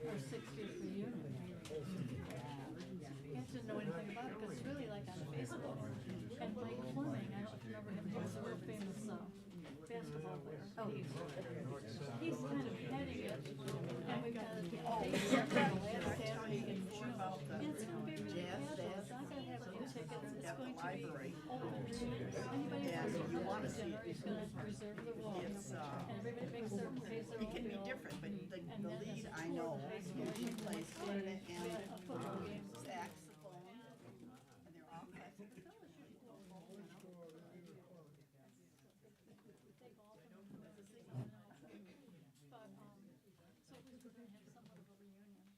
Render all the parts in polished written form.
our 60th reunion. You have to know anything about it, because it's really like on Facebook. And Mike Fleming, I don't know if you remember him, he was a real famous basketball player. Oh, he's kind of heading it, and we've got a base up on the last Saturday in June. And it's going to be really casual. It's not going to have a few tickets. It's going to be open to anybody who wants to come to dinner. He's going to reserve the room, and everybody pays their own bill. It can be different, but the lead I know, she plays clarinet and a football game. saxophone, and they're all classical fellowship. So we're going to have somewhat of a reunion.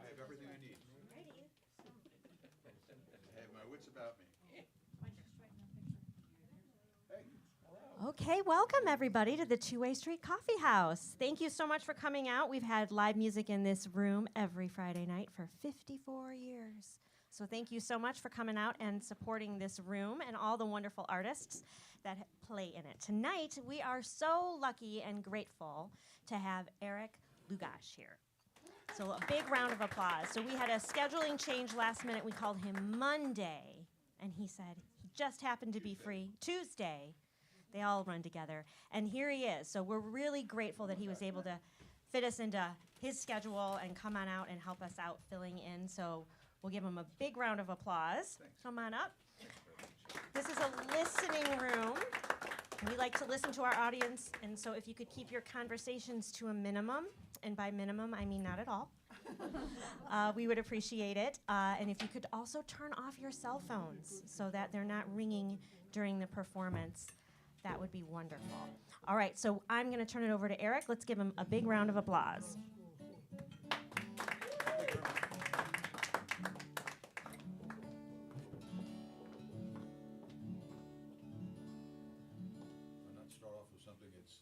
I have everything I need. I have my wits about me. Okay, welcome everybody to the Two-Way Street Coffee House. Thank you so much for coming out. We've had live music in this room every Friday night for 54 years. So thank you so much for coming out and supporting this room and all the wonderful artists that play in it. Tonight, we are so lucky and grateful to have Eric Lugosch here. So a big round of applause. So we had a scheduling change last minute. We called him Monday, and he said he just happened to be free Tuesday. They all run together. And here he is. So we're really grateful that he was able to fit us into his schedule and come on out and help us out filling in. So we'll give him a big round of applause. Thanks. Come on up. This is a listening room. We like to listen to our audience. And so if you could keep your conversations to a minimum, and by minimum, I mean not at all, we would appreciate it. And if you could also turn off your cell phones so that they're not ringing during the performance, that would be wonderful. All right, so I'm going to turn it over to Eric. Let's give him a big round of applause. Why not start off with something that's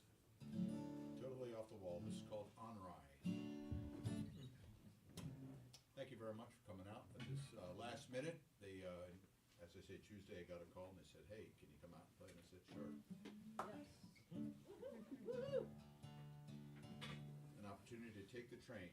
totally off the wall. This is called On Rye. Thank you very much for coming out at this last minute. They, as I said, Tuesday I got a call and they said, hey, can you come out and play? And I said, sure. An opportunity to take the train.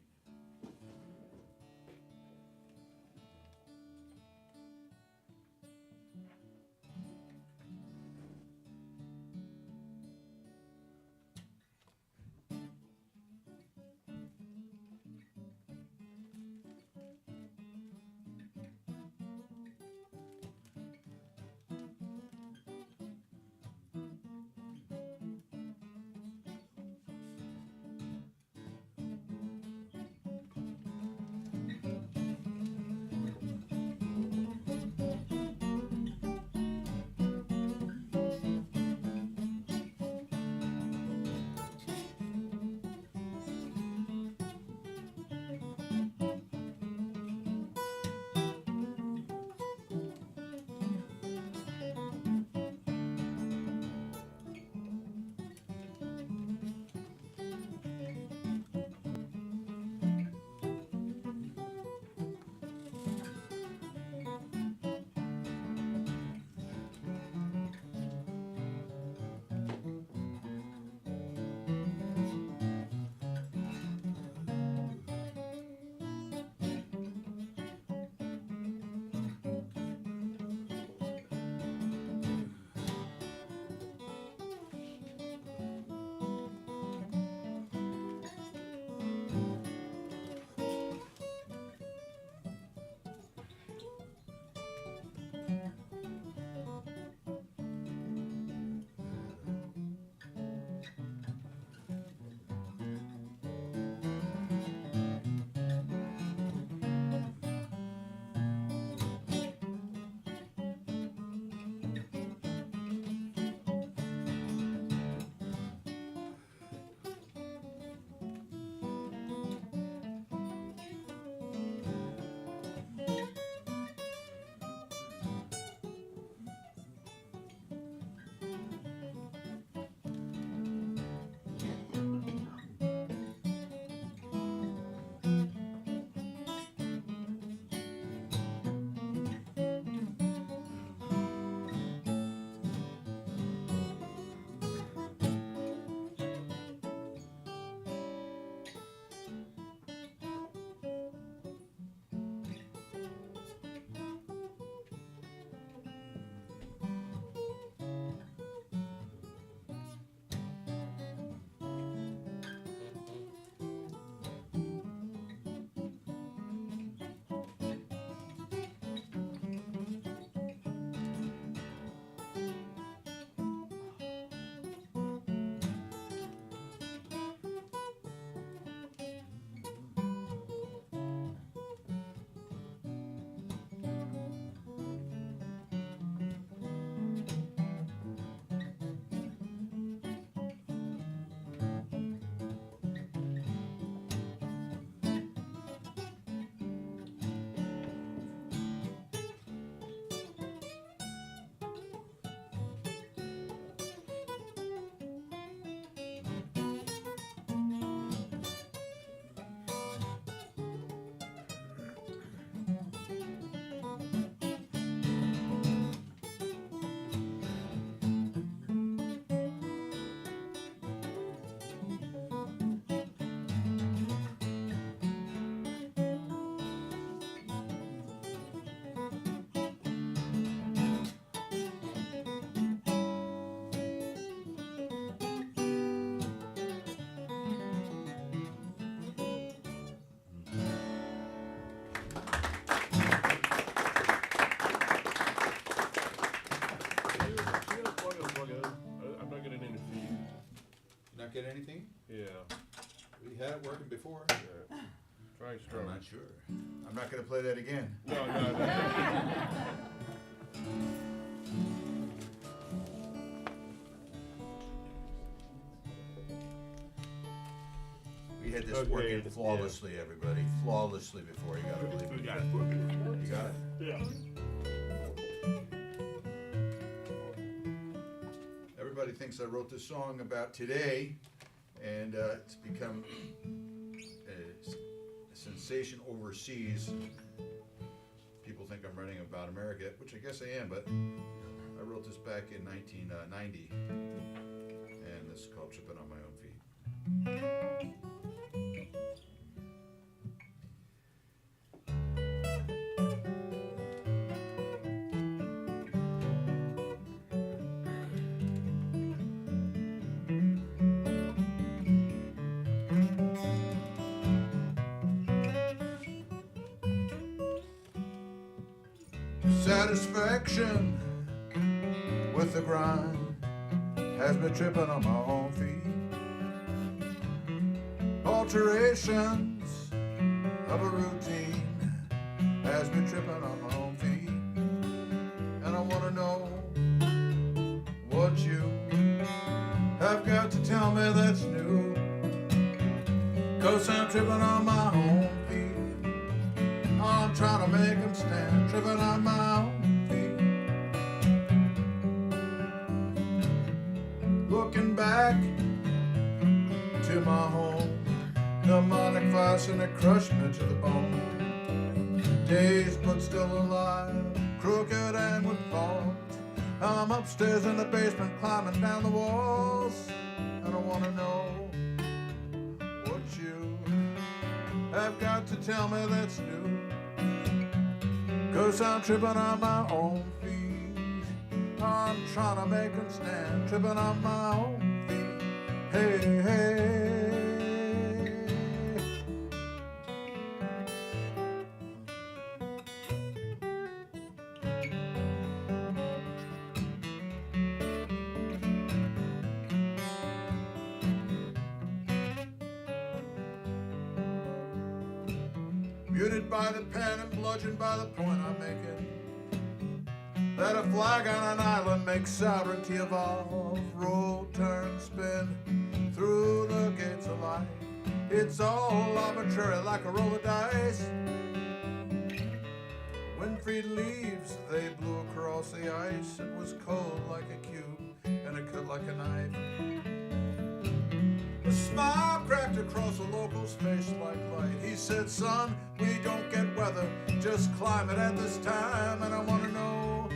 We had it working before. Try I'm strong. not sure. I'm not gonna play that again. No. We had this Okay, working yeah. flawlessly, everybody, flawlessly before. You gotta believe We me. got it working. You got it? Yeah. Everybody thinks I wrote this song about today, and it's become a sensation overseas. People think I'm writing about America, which I guess I am, but I wrote this back in 1990, and this is called Tripping on My Own Feet. Satisfaction with the grind has been tripping on my own feet. Alterations of a routine has been tripping on my own feet. And I want to know what you have got to tell me that's new. 'Cause I'm tripping on my own feet. I'm trying to make them stand, tripping on my own feet. Looking back to my home, demonic vice and it crushed me to the bone. Dazed but still alive, crooked and with thoughts. I'm upstairs in the basement climbing down the walls. And I want to know what you have got to tell me that's new. 'Cause I'm tripping on my own feet. I'm trying to make them stand, tripping on my own feet. Hey, hey. Muted by the pen and bludgeoned by the point I'm making. That a flag on an island makes sovereignty evolve. Roll, turn, spin through the gates of life. It's all arbitrary like a roll of dice. Winfield leaves, they blew across the ice. It was cold like a cube and it cut like a knife. A smile cracked across a local's face like light. He said, son, we don't get weather, just climate at this time. And I want to know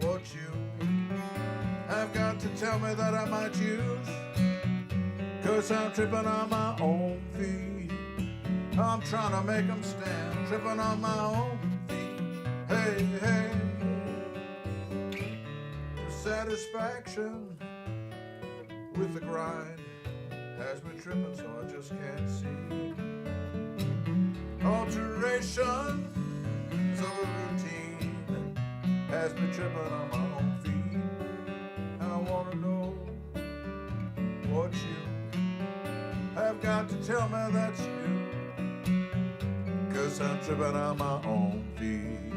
what you have got to tell me that I might use. 'Cause I'm tripping on my own feet. I'm trying to make them stand, tripping on my own feet. Hey, hey. The satisfaction with the grind has been tripping so I just can't see. Alteration of a routine has been tripping on my own feet. And I want to know what you have got to tell me that's new. 'Cause I'm tripping on my own feet.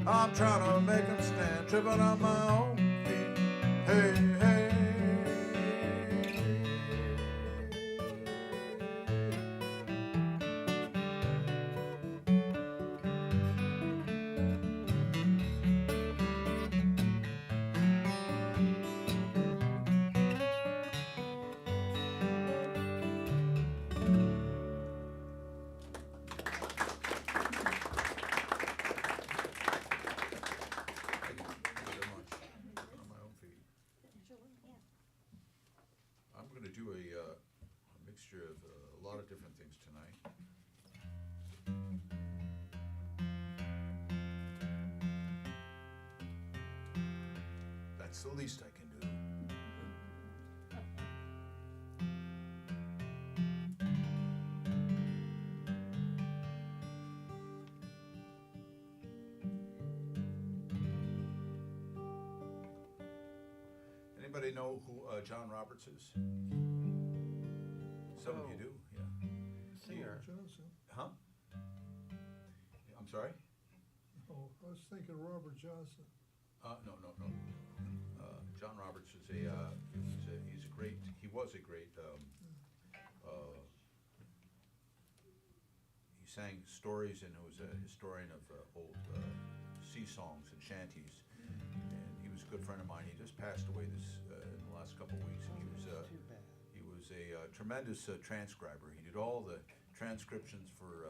I'm trying to make them stand, tripping on my own feet. Hey, hey. Do a mixture of a lot of different things tonight. That's the least I can do. Anybody know who John Roberts is? some of you do, yeah. Singer. Johnson. Huh? I'm sorry? Oh, I was thinking Robert Johnson. No. John Roberts is he was a great, he sang stories and was a historian of old sea songs and shanties. And he was a good friend of mine. He just passed away in the last couple of weeks. And he was Too bad. he was a tremendous transcriber. He did all the transcriptions for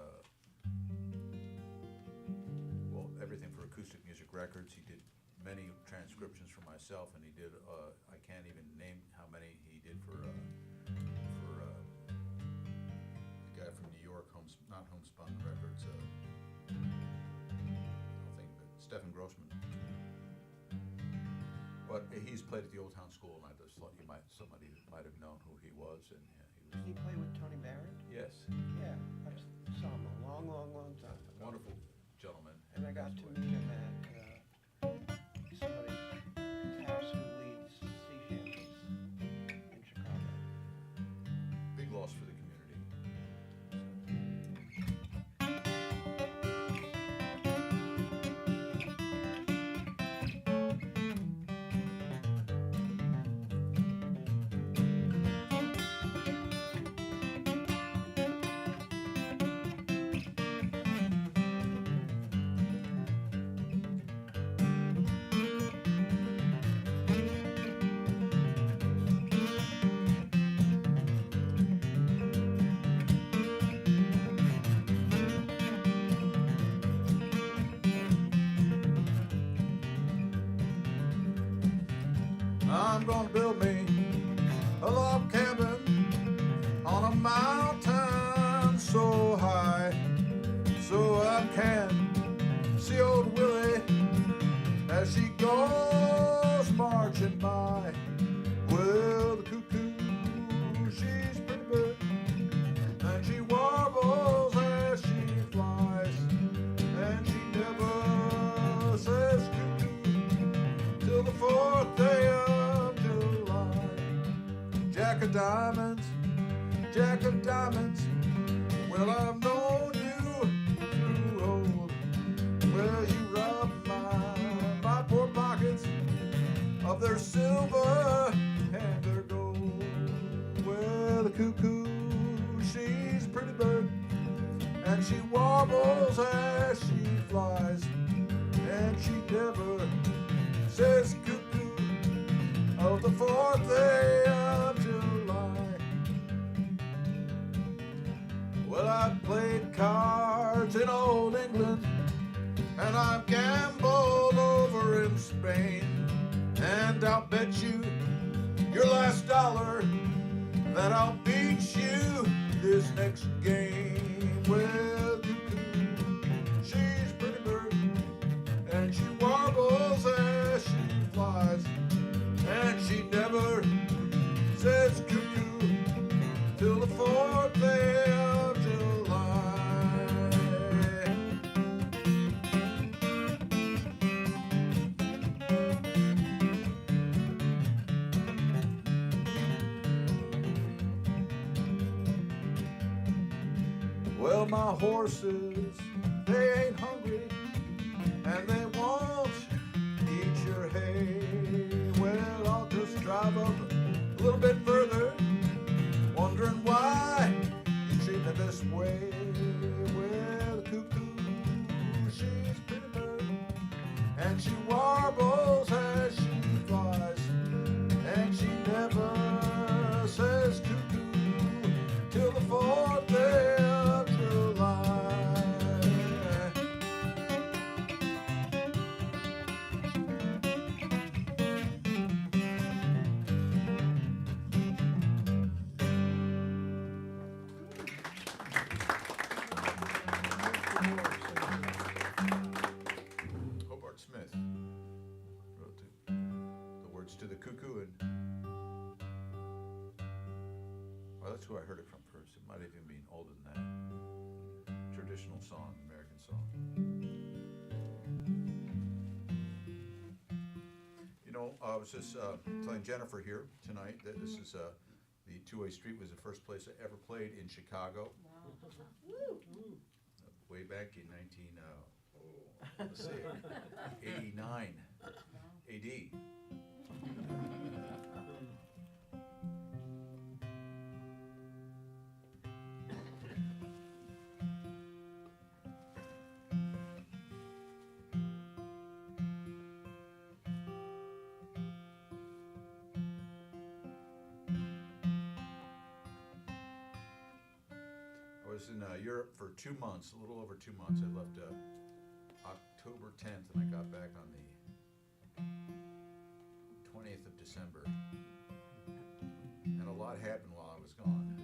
everything for Acoustic Music Records. He did many transcriptions for myself, and he did I can't even name how many he did for the guy from New York, not Homespun Records. I'll think of it, Stephen Grossman. But he's played at the Old Town School, and I just thought somebody might have known who he was, and Did he play with Tony Barrett? yes, Yeah, I saw him a long time ago. wonderful gentleman. And I got to meet him at somebody's house who leads sea shanties in Chicago. Big loss for the community. I'm gonna build me a log cabin on a mountain so high, so I can see old Willie as she goes marching by. Well, the cuckoo, she's pretty good, and she warbles as she flies, and she never says cuckoo till the 4th day of July. Jack of diamonds, Jack of diamonds, well, I've known you too old. Well, you rob my poor pockets of their silver and their gold. Well, the cuckoo, she's a pretty bird, and she warbles as she flies, and she never says cuckoo of the 4th day of July. Well, I've played cards in old England, and I've gambled over in Spain, and I'll bet you your last dollar that I'll beat you this next game. Well, cuckoo, she's a pretty bird, and she warbles as she flies, and she never says cuckoo till the 4th day of July. Well, my horses, they ain't hungry, and they won't eat your hay. Well, I'll just drive up a little bit further, wondering why you treat me this way. Well, the cuckoo, she's a pretty bird, and she warbles as she flies, and she never says cuckoo till the 4th day of July. Hobart Smith wrote the words to the cuckoo, and well, that's who I heard it from first. It might have even been older than that. Traditional song, American song. You know, I was just telling Jennifer here tonight that this is The Two-Way Street was the first place I ever played in Chicago. Way back in 89 AD. I was in Europe for 2 months, a little over 2 months. I left October 10th and I got back on the 20th of December. And a lot happened while I was gone.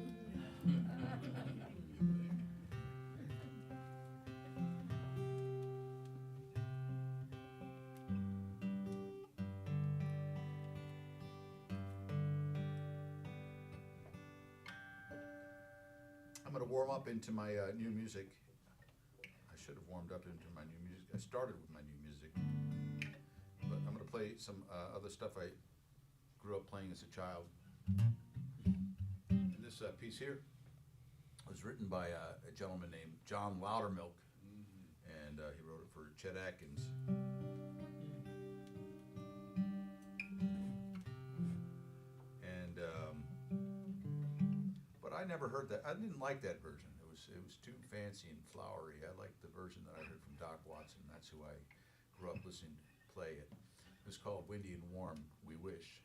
I'm going to warm up into my new music. I should have warmed up into my new music. I started with my new music. But I'm going to play some other stuff I grew up playing as a child. And this piece here was written by a gentleman named John Loudermilk. And he wrote it for Chet Atkins. And but I never heard that. I didn't like that version. It was too fancy and flowery. I liked the version that I heard from Doc Watson. That's who I grew up listening to play it. It was called Windy and Warm, We Wish.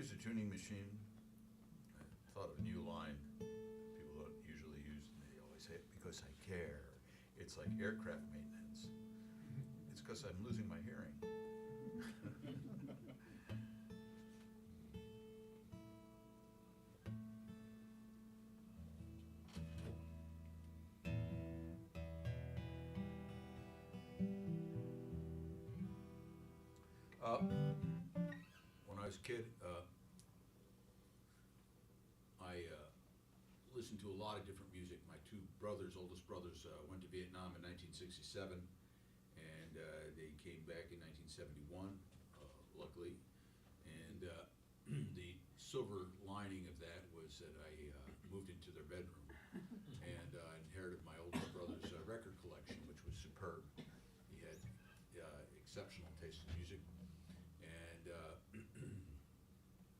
use a tuning machine, I thought of a new line people don't usually use, and they always say, because I care. It's like aircraft maintenance. It's because I'm losing my hearing. When I was a kid, I listened to a lot of different music. My two brothers, oldest brothers, went to Vietnam in 1967, and they came back in 1971, luckily. And the silver lining of that was that I moved into their bedroom, and inherited my oldest brother's record collection, which was superb. He had exceptional taste in music. And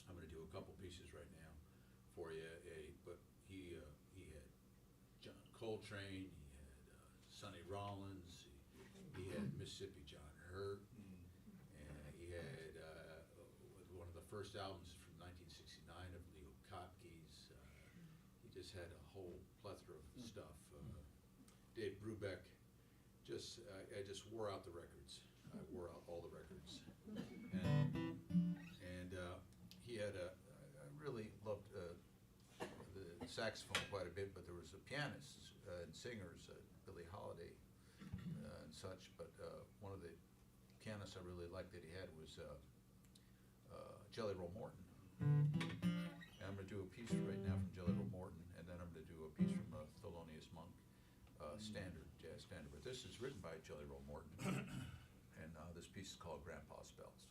I'm going to do a couple pieces right now for you. But he had John Coltrane, he had Sonny Rollins, he had Mississippi John Hurt, and he had one of the first albums from 1969 of Leo Kopke's. He just had a whole plethora of stuff. Dave Brubeck. I just wore out the records. I wore out all the records. And he had I really loved the saxophone quite a bit, but there was a pianist and singers, Billie Holiday and such, but one of the pianists I really liked that he had was Jelly Roll Morton. And I'm going to do a piece right now from Jelly Roll Morton, and then I'm going to do a piece from Thelonious Monk, jazz standard. But this is written by Jelly Roll Morton, and this piece is called Grandpa's Bells.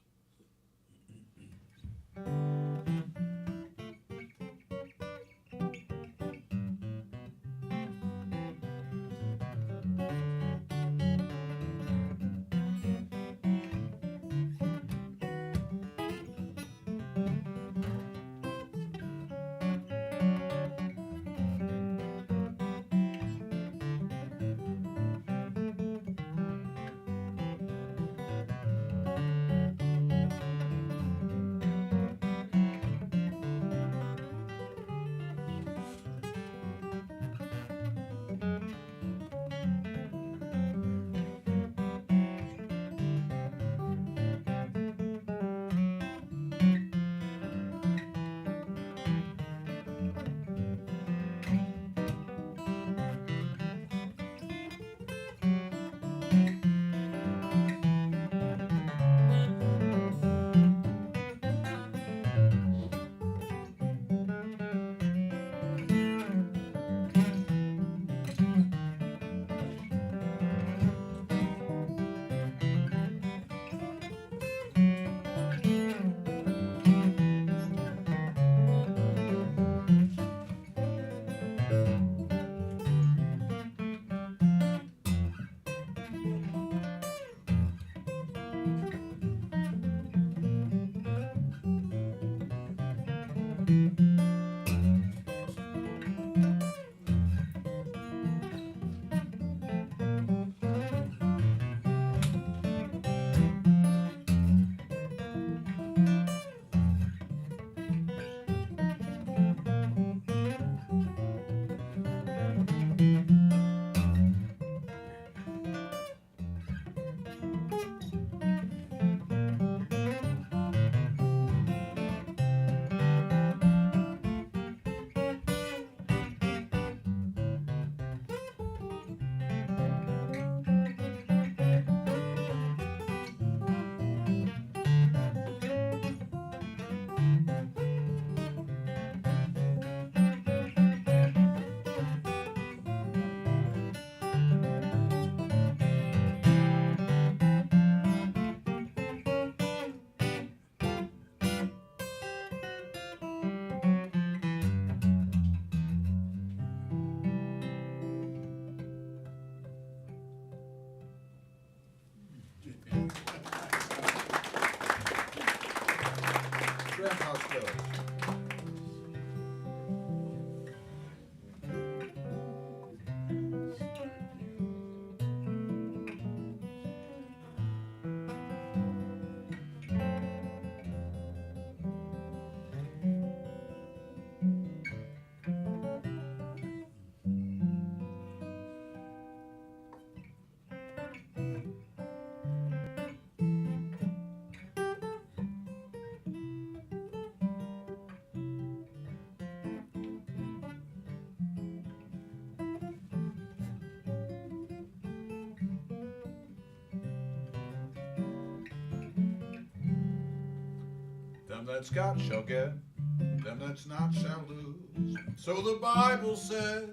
Them that's got shall get, them that's not shall lose. So the Bible says,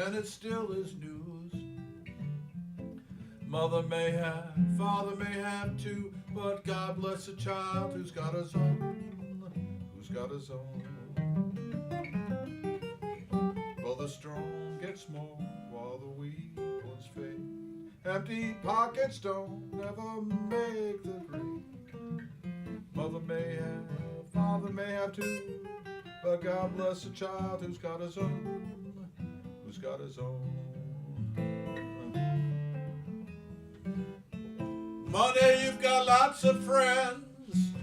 and it still is news. Mother may have, father may have too, but God bless a child who's got his own, who's got his own. Well, the strong get small while the weak ones fade. Empty pockets don't ever make the great. Mother may have, father may have too, but God bless a child who's got his own, who's got his own. Monday, you've got lots of friends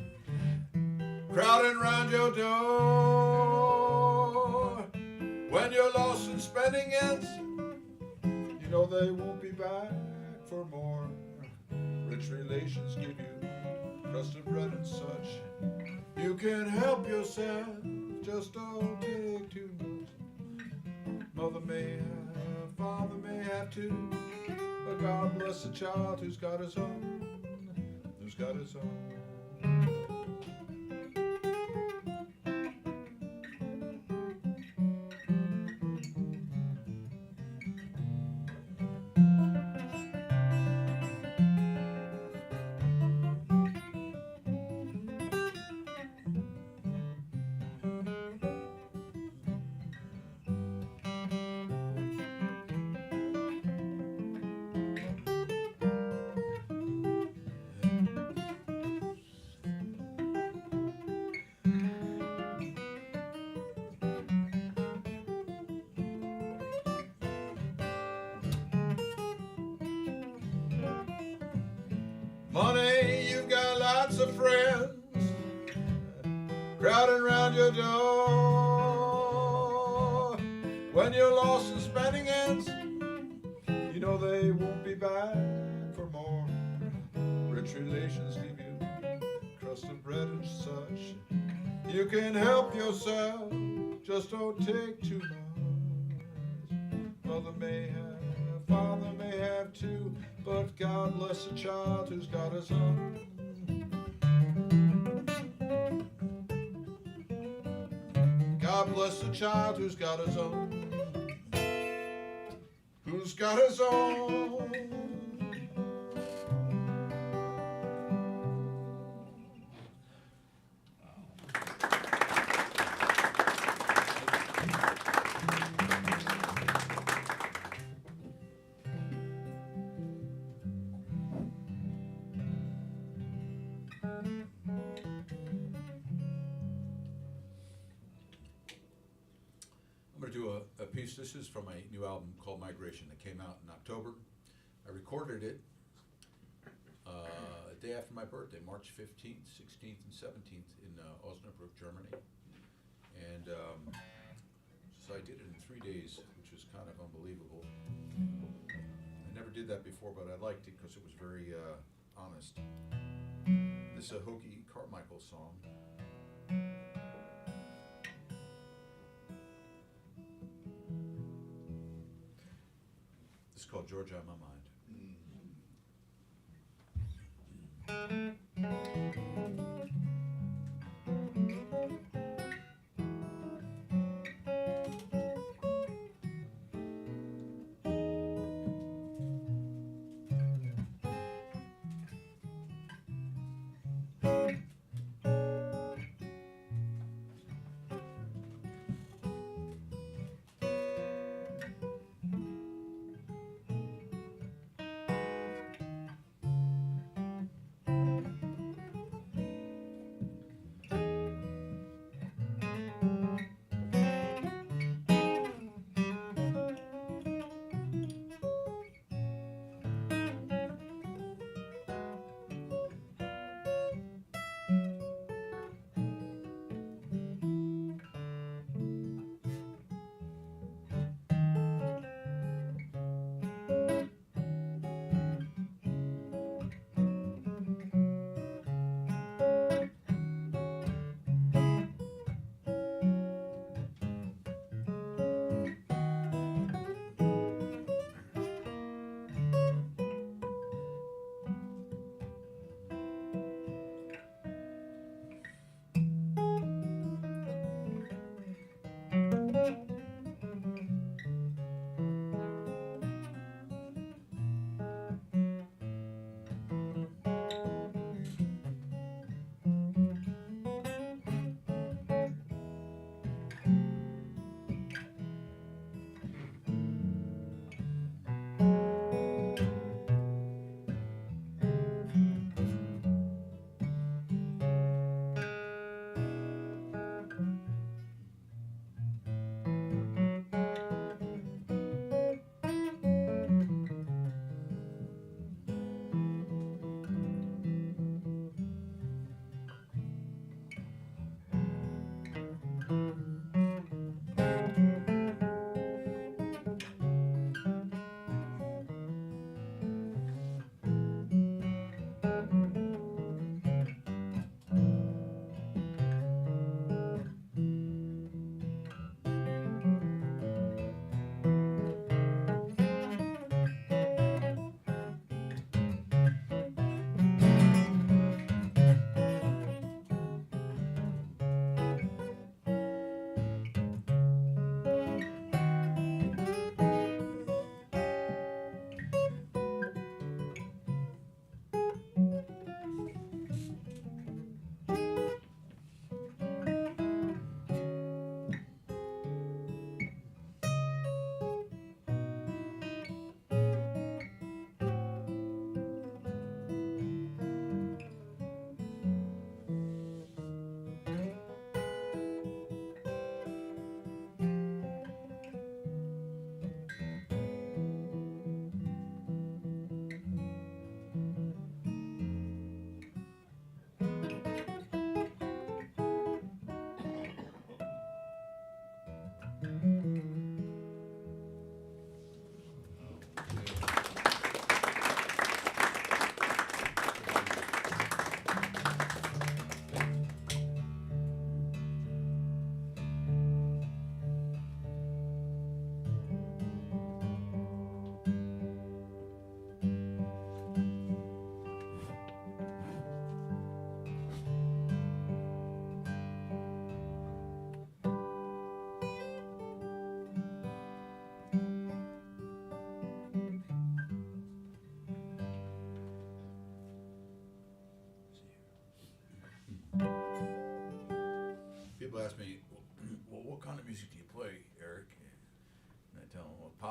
crowding around your door. When you're lost and spending ends, you know they won't be back for more. Rich relations give you crust of bread and such. You can help yourself, just don't take too much. Mother may have, father may have too, but God bless the child who's got his own, who's got his own. Money, you've got lots of friends crowding around your door. When you're lost and spending ends, you know they won't be back for more. Rich relations give you crust of bread and such. You can help yourself, just don't take too much. Mother may have, father may have too, but God bless a child who's got his own. God bless the child who's got his own, who's got his own. A piece. This is from my new album called Migration that came out in October. I recorded it a day after my birthday, March 15th, 16th, and 17th in Osnabrück, Germany. And so I did it in 3 days, which was kind of unbelievable. I never did that before, but I liked it because it was very honest. This is a Hoagie Carmichael song. It's called Georgia on My Mind.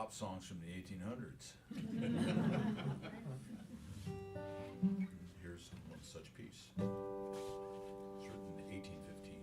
pop songs from the 1800s. Here's one such piece. It's written in 1815.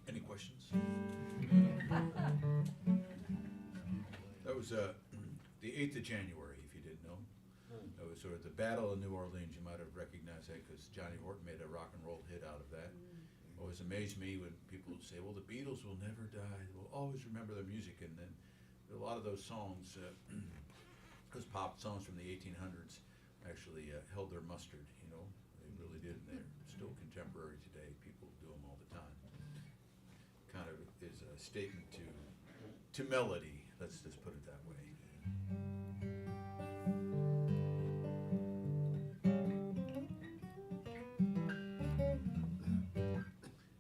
Any questions? That was the 8th of January, if you didn't know. That was sort of the Battle of New Orleans. You might have recognized that because Johnny Horton made a rock and roll hit out of that. Always amazed me when people say, well, the Beatles will never die. We'll always remember their music. And then a lot of those songs, those pop songs from the 1800s, actually held their mustard, you know. They really did. And they're still contemporary today. People do them all the time. Kind of is a statement to melody. Let's just put it that way.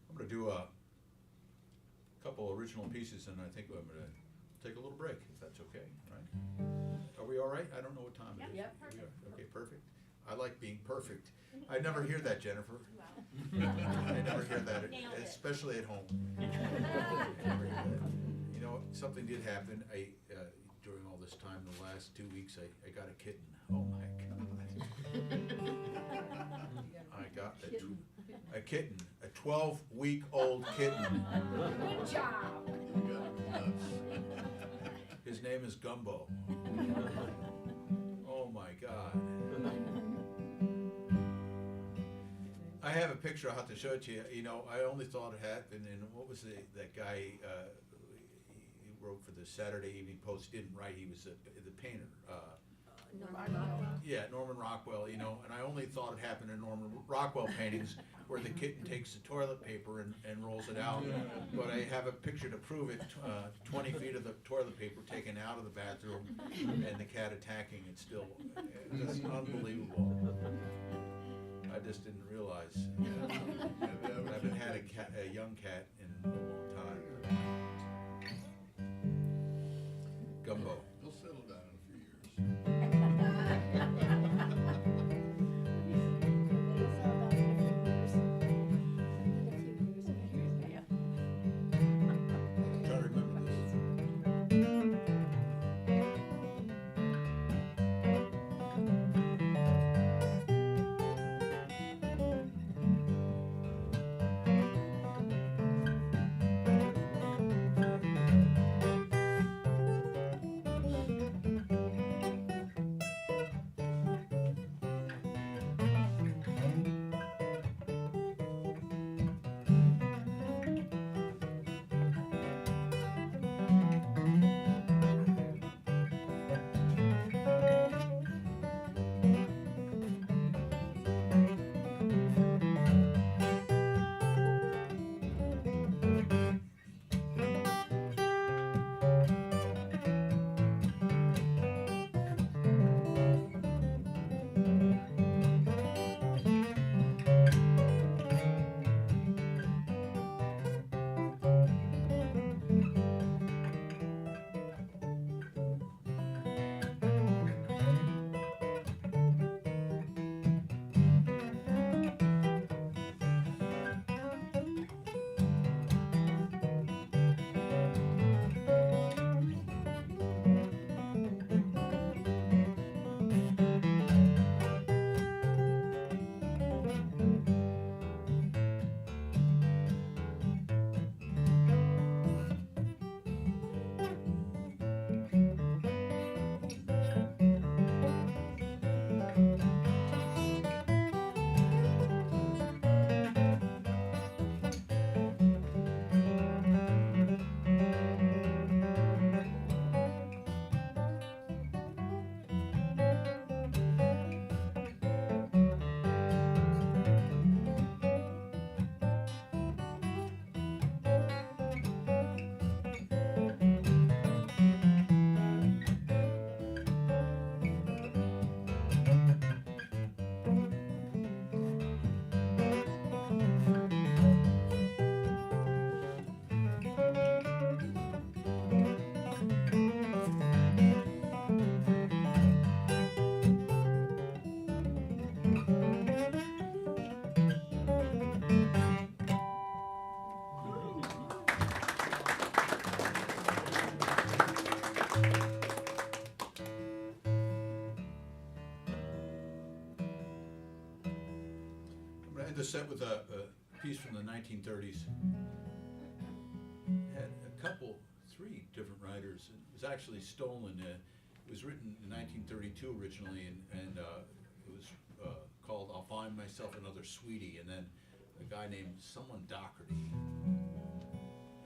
I'm going to do a couple original pieces, and I think I'm going to take a little break, if that's okay, right? Are we all right? I don't know what time it is. Yep, We are. Okay, perfect. I like being perfect. I never hear that, Jennifer. I never hear that, Nailed it. especially at home. I never hear that. You know, something did happen. During all this time, the last 2 weeks, I got a kitten. Oh my God. I got a kitten, a 12-week-old kitten. Good job. His name is Gumbo. Oh my God. I have a picture I'll have to show it to you. You know, I only thought it happened, and what was that guy, he wrote for the Saturday Evening Post, didn't write, he was the painter. Yeah, Norman Rockwell, you know, and I only thought it happened in Norman Rockwell paintings where the kitten takes the toilet paper and rolls it out. But I have a picture to prove it, 20 feet of the toilet paper taken out of the bathroom and the cat attacking it still. It's unbelievable. I just didn't realize. I haven't had a young cat in a long time. Gumbo. He'll settle down in a few years. end the set with a piece from the 1930s. Had a couple, three different writers. It was actually stolen. It was written in 1932 originally, and it was called "I'll Find Myself Another Sweetie," and then a guy named someone Doherty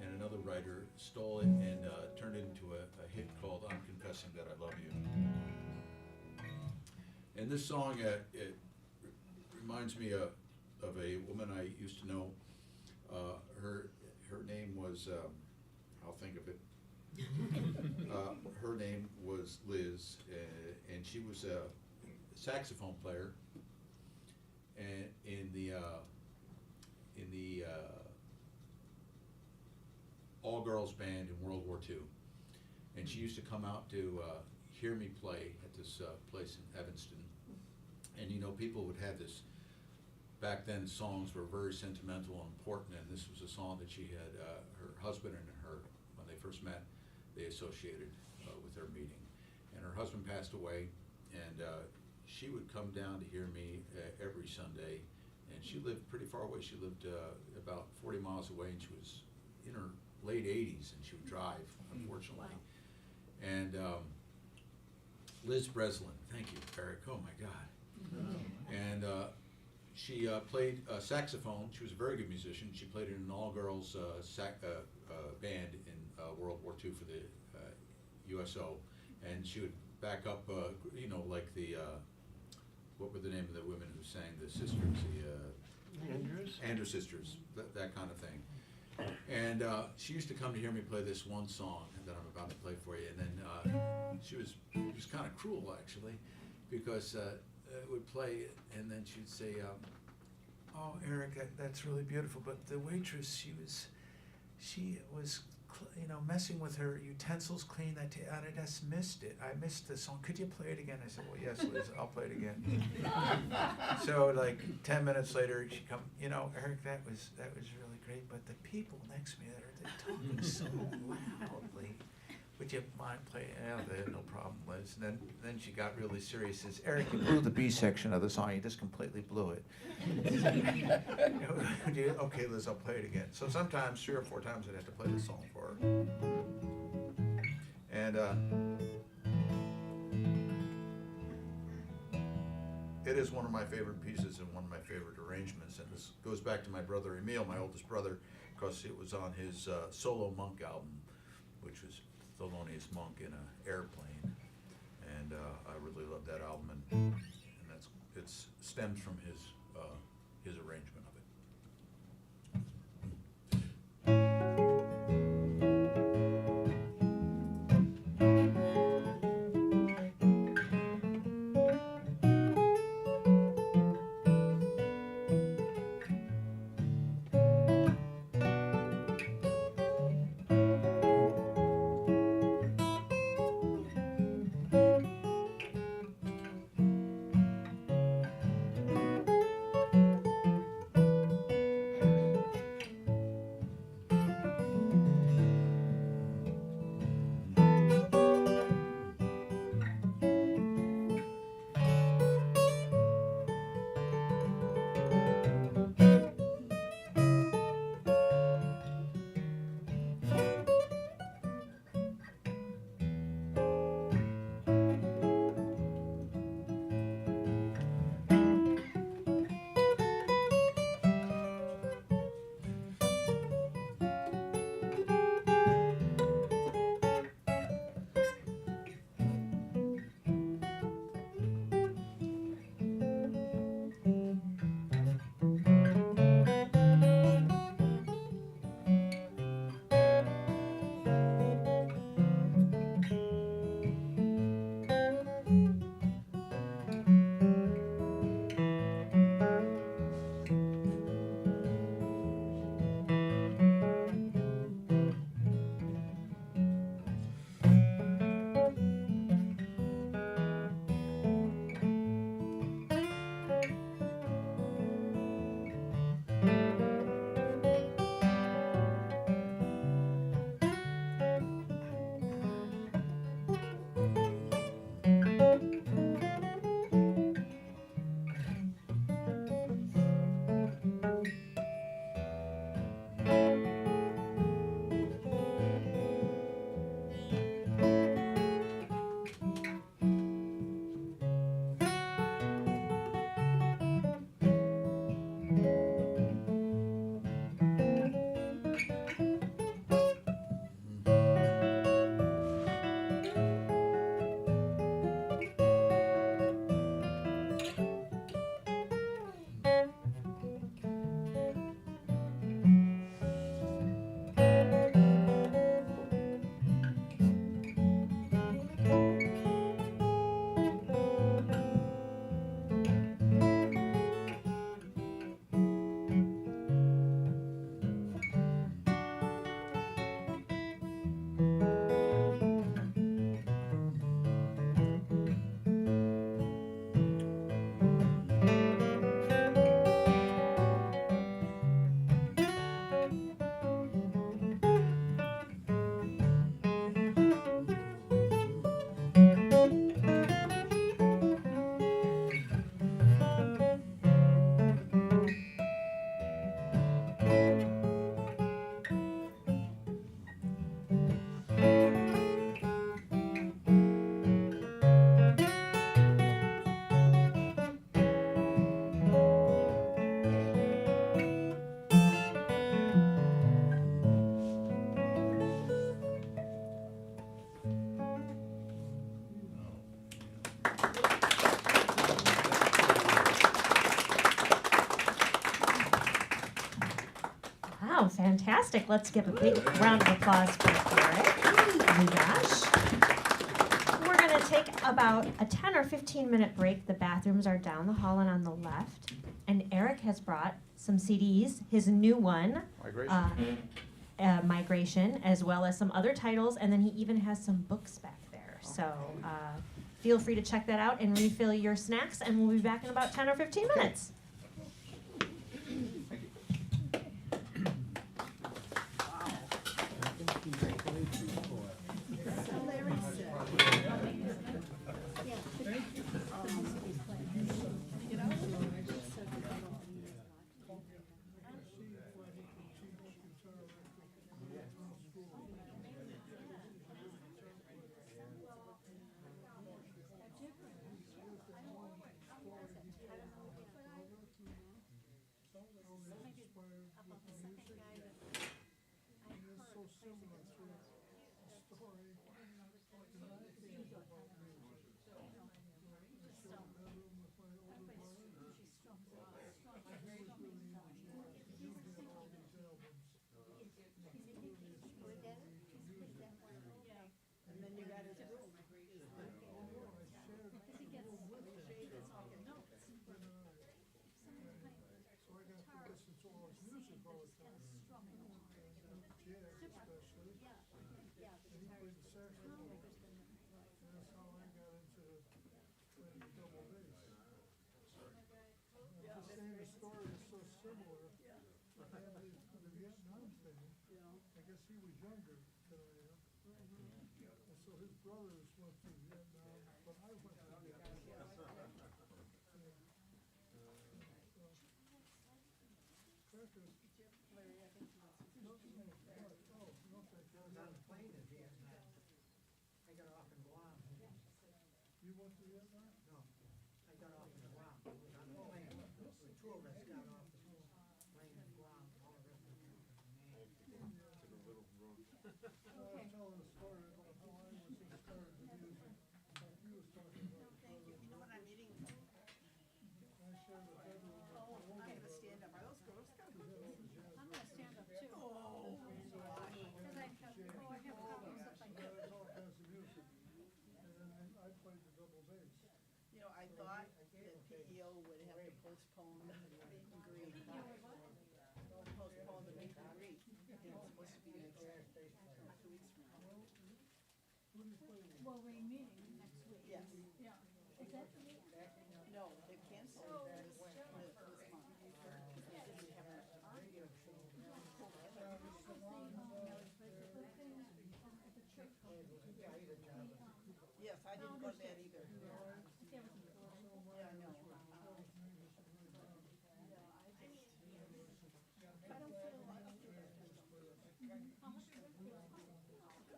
and another writer stole it and turned it into a hit called "I'm Confessing That I Love You." And this song, it reminds me of a woman I used to know. Her name was, I'll think of it. Her name was Liz, and she was a saxophone player, and in the all-girls band in World War II. And she used to come out to hear me play at this place in Evanston. And you know, people would have this, back then songs were very sentimental and important, and this was a song that she had, her husband and her, when they first met, they associated with their meeting. And her husband passed away, and she would come down to hear me every Sunday, and she lived pretty far away. She lived about 40 miles away, and she was in her late 80s, and she would drive, unfortunately. Wow. And Liz Breslin, thank you, Eric, oh my God. And she played saxophone. She was a very good musician. She played in an all-girls band in World War II for the USO, and she would back up, you know, like the, what were the name of the women who sang, the sisters, the Andrews sisters, that kind of thing. And she used to come to hear me play this one song that I'm about to play for you, and then she was kind of cruel, actually, because would play it, and then she'd say, "Oh, Eric, that's really beautiful, but the waitress, she was, you know, messing with her utensils, cleaning that and I just missed it. I missed the song. Could you play it again?" I said, "Well, yes, Liz, I'll play it again." So like 10 minutes later, she come, "You know, Eric, that was really great, but the people next to me, they're talking so loudly. Would you mind playing?" "Yeah, no problem, Liz." And then she got really serious. Says, "Eric, you blew the B section of the song. You just completely blew it." "Okay, Liz, I'll play it again." So sometimes 3 or 4 times I'd have to play the song for her. And it is one of my favorite pieces and one of my favorite arrangements. And this goes back to my brother Emil, my oldest brother, because it was on his solo Monk album, which was Thelonious Monk in an airplane, and I really love that album, and it stems from his arrangement of it. Wow, fantastic. Let's give a big round of applause for Eric Lugosch. We're going to take about a 10 or 15 minute break. The bathrooms are down the hall and on the left. And Eric has brought some CDs, his new one, Migration, as well as some other titles, and then he even has some books back there. So feel free to check that out and refill your snacks, and we'll be back in about 10 or 15 minutes. I thought that PEO would have to postpone the meet and greet. Postpone the meet and greet. And it's supposed to be next 2 weeks from now. Well, we're meeting next week. Yes. Yeah. Is that the week? No, they've canceled this month. They didn't have enough time. Yes, I didn't go to that either. Yeah, I know.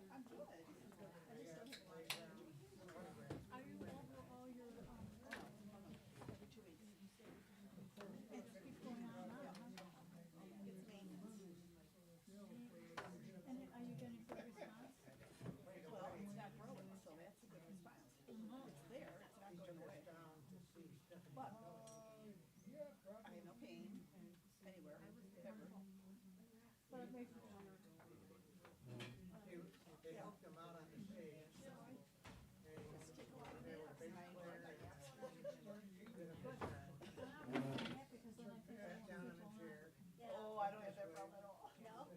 I'm good. Are you over all your, Every 2 weeks. It's going on now? It's maintenance. And are you getting good response? Well, it's not growing, so that's a good response. It's there, it's not going away. But I have no pain anywhere, ever. But it makes it better. They helped them out on the stage. Just take a lot of naps. Because then I feel Sat down in a chair, Oh, I don't have that problem at all. No? and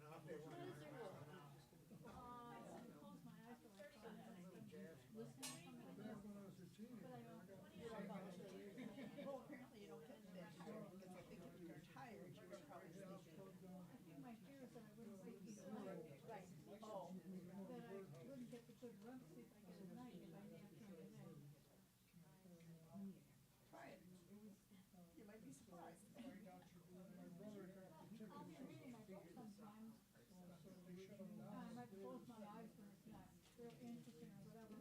off they went. close my eyes for like 5 minutes. Listening to something. But I don't. Well, apparently you don't get that short, because I think if you were tired, you were probably sleeping. My fear is that I wouldn't sleep either night. Right. Oh, That I wouldn't get the good REM sleep I get at night if I napped during the day. try it. You might be surprised. I'm reading my book sometimes. I might close my eyes when it's not real interesting or whatever.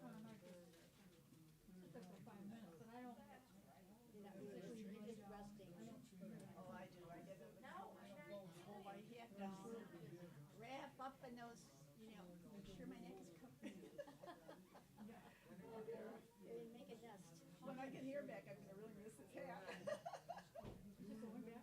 I might just sit there for 5 minutes, but I don't. You're just resting. Oh, I do, I get it. Pull my head down. Wrap up in those, make sure my neck is covered. Make a nest. When I get here back, I'm gonna really miss this hat. Is it going back?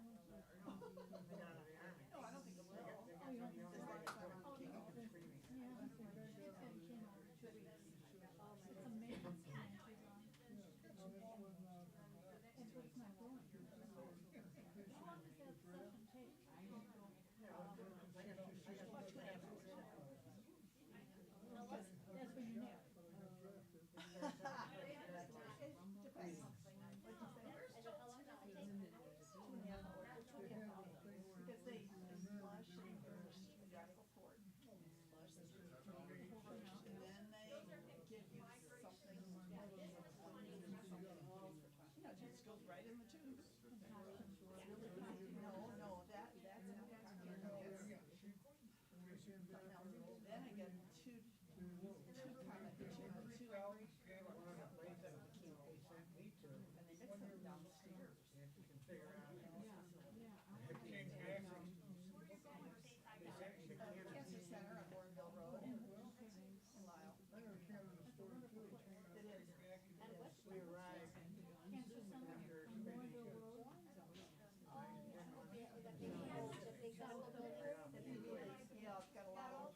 Yeah, it's got a lot of glass.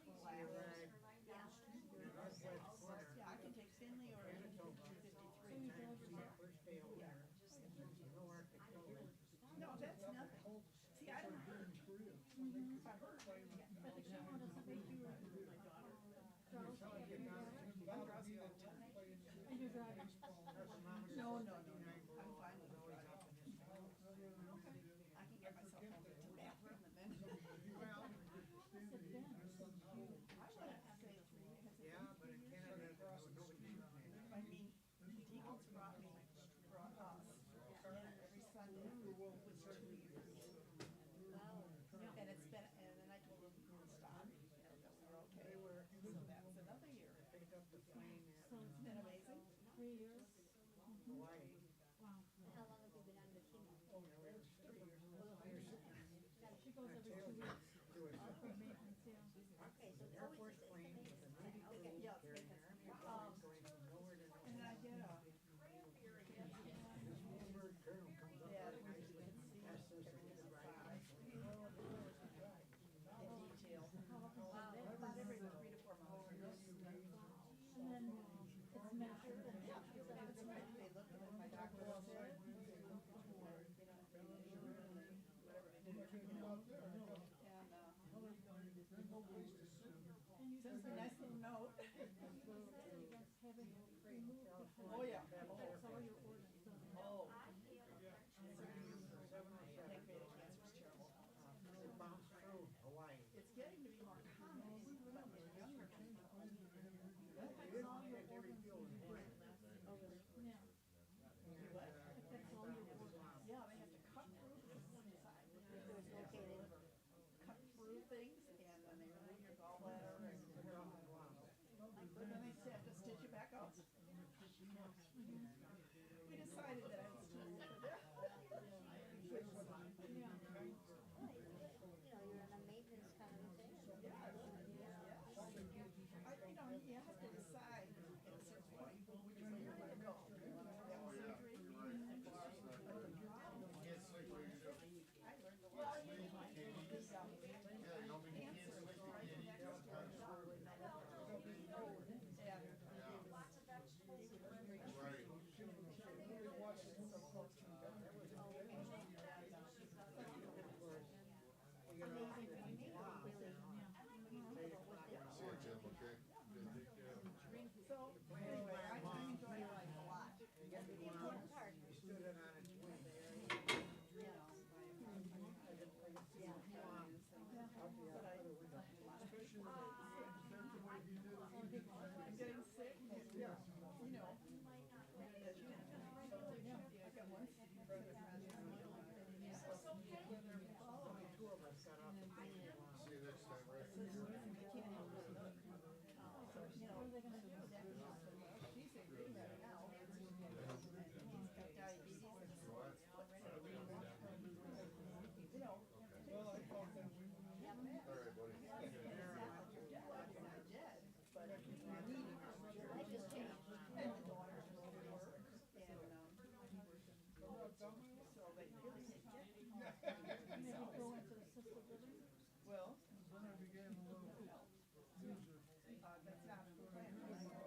Yeah, I can take Finley or 53. No, that's nothing. See, I don't hurt. If I hurt, But the chemo doesn't make you drowsy. I'm drowsy all the time. And you're driving. No. I'm fine with driving. I can get myself home to the bathroom and then. Sit down. I want to say 3 because it's I mean, deacons brought us in every Sunday with 2 years. And it's been, and then I told them to stop, that we were okay. So that's another year. So it's Isn't that amazing? 3 years. Wow. How long have you been on the chemo? She goes every 2 weeks. For maintenance, yeah. Okay, so it's always the same. Okay. Yeah, it's maintenance. And then I did a. Yeah, we can see in detail. About every 3 to 4 months. And then it's measured and Yeah, that's right. They looked at it, my doctor said. Whatever they do, you know. And sends a nice little note. against having removed before. Oh, yeah. That's all your organs done. Oh. Pancreatic cancer is terrible. It's getting to be more common, but in younger people. Affects all your organs when you do it. Yeah. What? Affects all your organs. Yeah, they have to cut through this inside. Cut through things, and then they remove your gallbladder, and then they have to stitch it back up. We decided that I was too old for that. Which was fine. Yeah. You're on a maintenance kind of thing. Yeah. You have to decide at a certain point which way you're going to go. You want to have surgery? I learned a lot. So, anyway, I enjoy life a lot. The important part. I'm getting sick, and, you know, I got one. See you next time, Rick. What are they gonna do? She's in green right now. And he's got diabetes and his foot's already. You know. Well, I thought that we would. All right, buddy. Not dead, but Life has changed. and the daughter's going to work, and, so they really take care. Maybe go into assisted living. Well, Then I began a little user. that's not the plan. I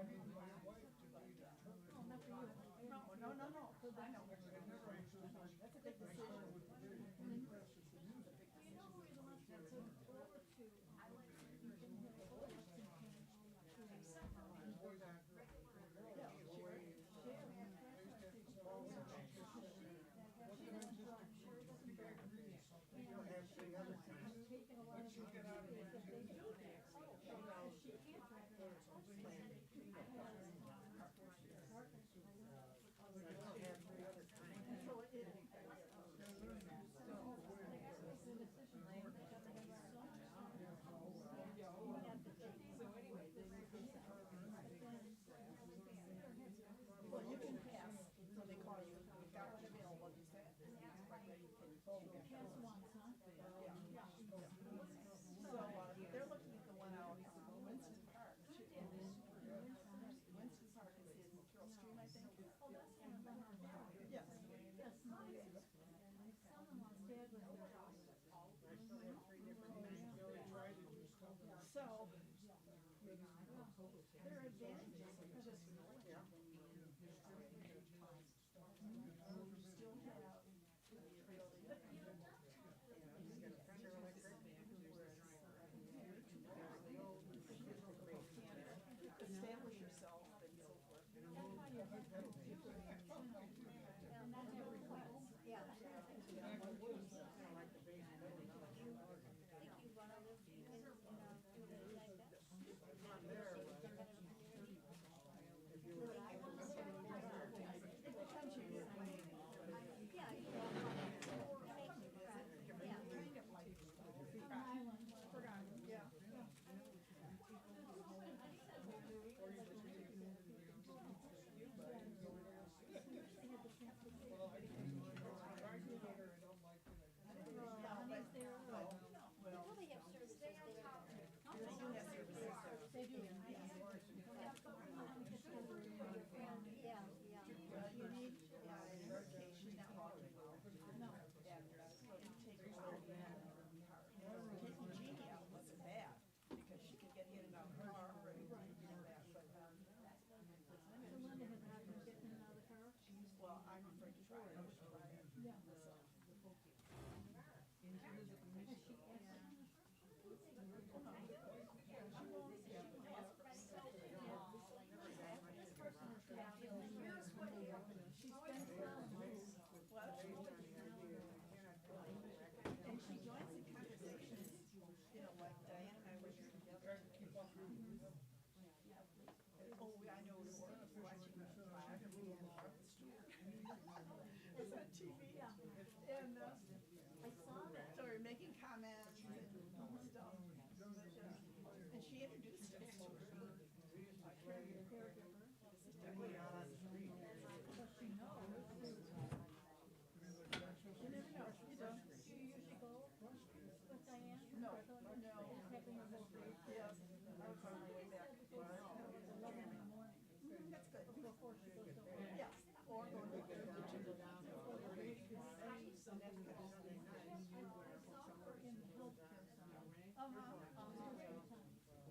need my wife to be determined. Oh, not for you. No. I know. That's a big decision. You know where the last one took over to, you can have Lexington taken a lot of the that they do there. Because she can't drive her license. So it is. Well, you can pass, so they call you, we've got one available, you said. Pass once, huh? Yeah. So, they're looking at the one out on Winston Park. Winston Park is in Carroll Stream, I think. So, there are advantages of just knowing. Still have establish yourself and so forth. Yeah. I think you wanna live in like that. Yeah, you know, Yeah. they probably have services there. They do. Yeah, yeah. You need, verification now. No. Taking Jeannie out wasn't bad, because she could get in and out of the car, and that, but, So Linda has had them get in and out of the car? well, I'm afraid to try it, I was trying it. Yeah. So. And she joins in conversations, you know, like Diane and I were here together. Oh, I know we were watching the flag and we had Martha Stewart. It's on TV. And, I saw that. so we were making comments and stuff. And she introduced us to her. You never know. You don't. Do you usually go with Diane? No, I thought you no. just having a little break. Yes, I was on my way back. It's 11 in the morning. That's good. Before she goes to work. Yes, or go to the church and go down. So that's good. In the healthcare center.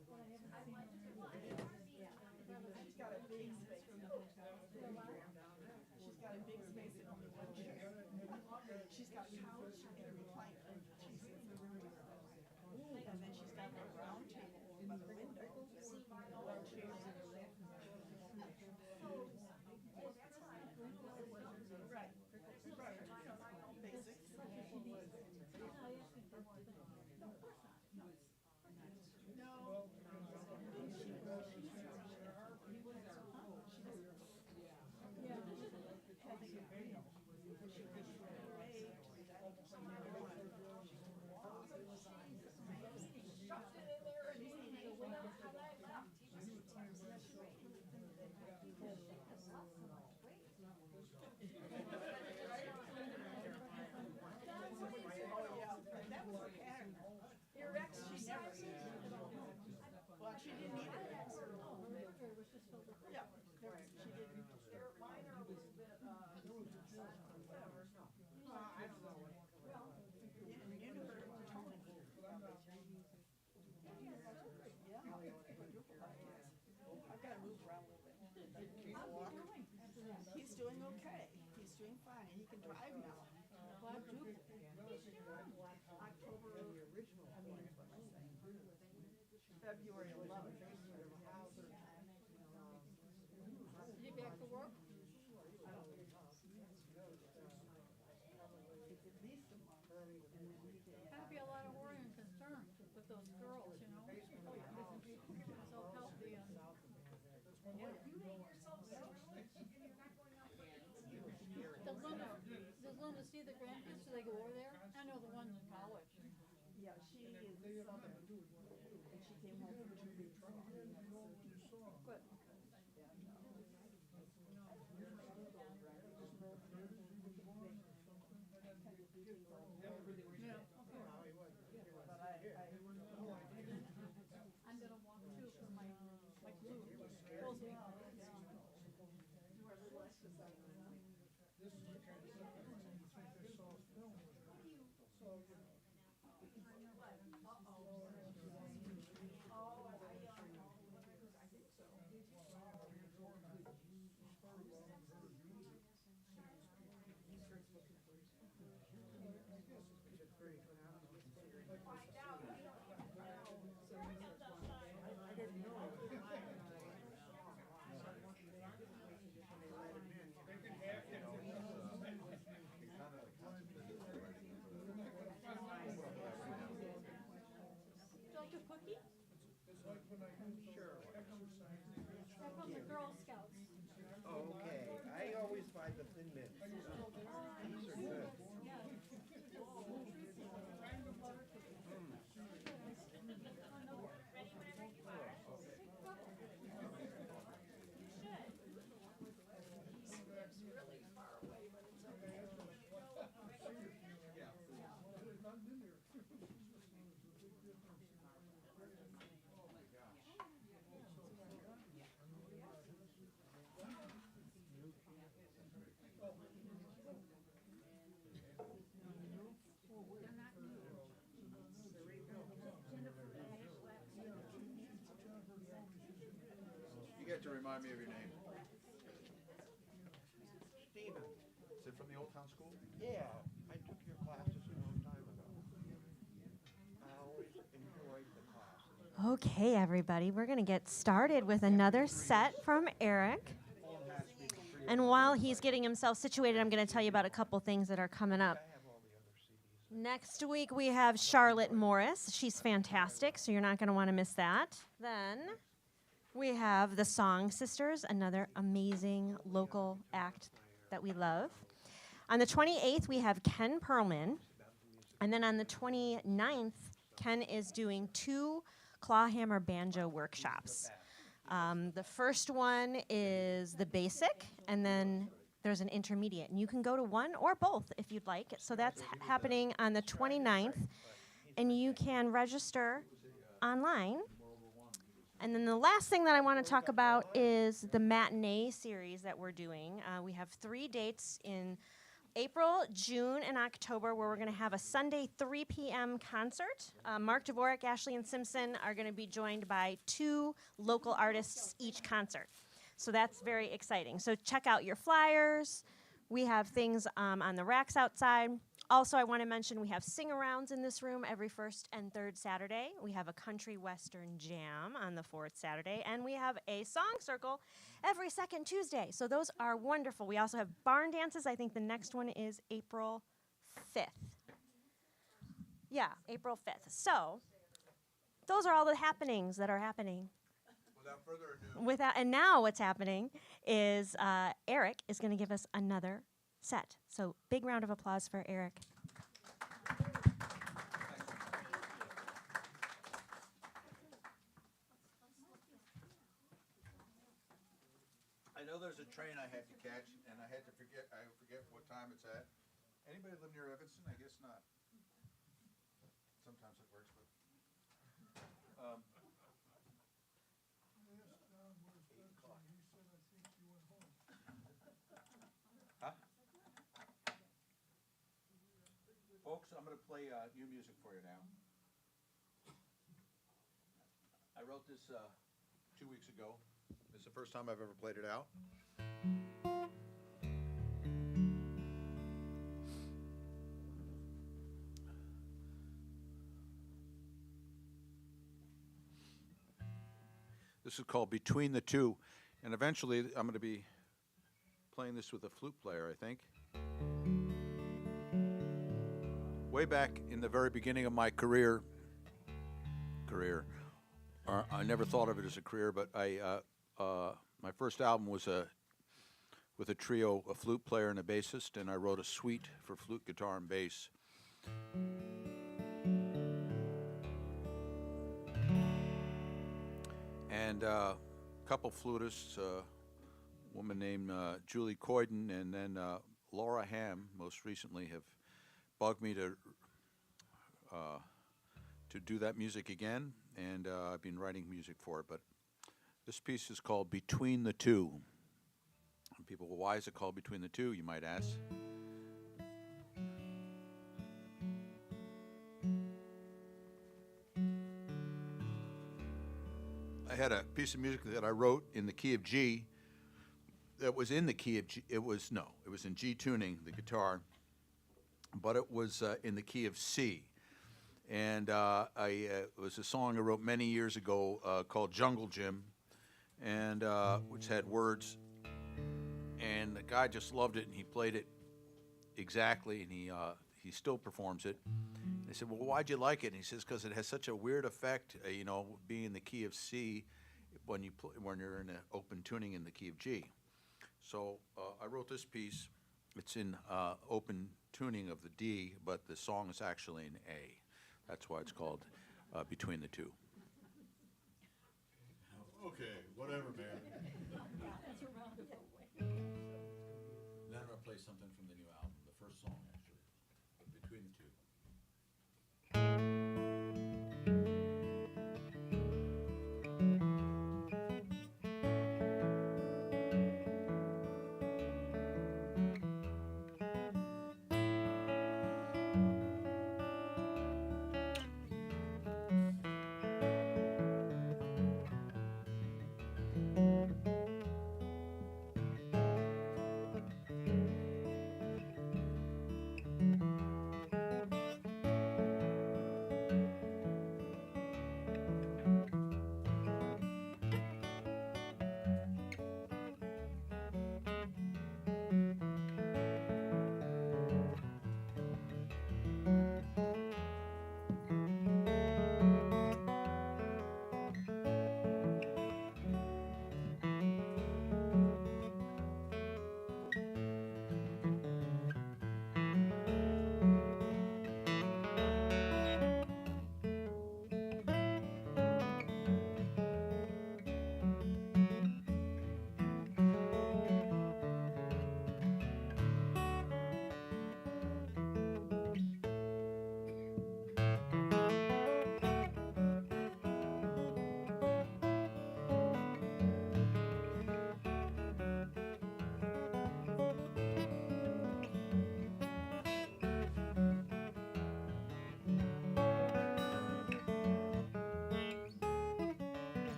But I haven't seen her. She's got a big space. She's got a big space and only one chair. She's got a couch and a recliner. And then she's got a round table by the window. One chair. Right, right. Basics. No. Oh, yeah, that was her pattern. Your ex, she never, well, she didn't need an ex. Oh, her refrigerator was just filled with. Yeah, she didn't. Mine are a little bit, whatever. You knew her, Tony. Yeah. I've got to move around a little bit. Walk. He's doing okay. He's doing fine. He can drive now. October. February 11th. Is he back to work? It's at least a month. That'd be a lot of worry and concern with those girls, you know? So healthy and. Does Linda see the grandkids? Do they go over there? I know the ones in college. Yeah, she is southern. And she came home for 2 weeks. Good. Yeah. I'm gonna walk too for my glue. Pulls me out. This is the kind of stuff that you think they're soft film. So, Oh, tried the Thin Mints. These are good. You get to remind me of your name. Steven. Is it from the Old Town School? Yeah, I took your classes a long time ago. I always enjoyed the classes. Okay, everybody, we're going to get started with another set from Eric. And while he's getting himself situated, I'm going to tell you about a couple things that are coming up. I have all the other CDs. Next week, we have Charlotte Morris. She's fantastic, so you're not going to want to miss that. Then we have the Song Sisters, another amazing local act that we love. On the 28th, we have Ken Perlman. And then on the 29th, Ken is doing 2 clawhammer banjo workshops. The first one is the basic, and then there's an intermediate. And you can go to one or both if you'd like. So that's happening on the 29th, and you can register online. And then the last thing that I want to talk about is the matinee series that we're doing. We have 3 dates in April, June, and October where we're going to have a Sunday 3 p.m. concert. Mark Dvorak, Ashley, and Simpson are going to be joined by 2 local artists each concert. So that's very exciting. So check out your flyers. We have things on the racks outside. Also, I want to mention we have sing-arounds in this room every first and third Saturday. We have a country western jam on the 4th Saturday. And we have a song circle every second Tuesday. So those are wonderful. We also have barn dances. I think the next one is April 5th. Yeah, April 5th. So those are all the happenings that are happening. Without further ado. And now what's happening is Eric is going to give us another set. So big round of applause for Eric. I know there's a train I had to catch, and I forget what time it's at. Anybody live near Evanston? I guess not. Sometimes it works, but. Huh? Folks, I'm going to play new music for you now. I wrote this 2 weeks ago. It's the first time I've ever played it out. This is called Between the Two, and eventually I'm going to be playing this with a flute player, I think. Way back in the very beginning of my career, I never thought of it as a career, but my first album was with a trio, a flute player and a bassist, and I wrote a suite for flute, guitar, and bass. And a couple flutists, a woman named Julie Coyden, and then Laura Ham, most recently, have bugged me to do that music again, and I've been writing music for it. But this piece is called Between the Two. And people, well, why is it called Between the Two, you might ask? I had a piece of music that I wrote in the key of G that was in the key of G. It was in G tuning, the guitar, but it was in the key of C. And it was a song I wrote many years ago called Jungle Gym, and which had words. And the guy just loved it, and he played it exactly, and he still performs it. I said, well, why'd you like it? And he says, because it has such a weird effect, being in the key of C when you're in an open tuning in the key of G. So I wrote this piece. It's in open tuning of the D, but the song is actually in A. That's why it's called Between the Two. Okay, whatever, man. That's a roundabout way. Then I'm gonna play something from the new album, the first song actually, Between the Two.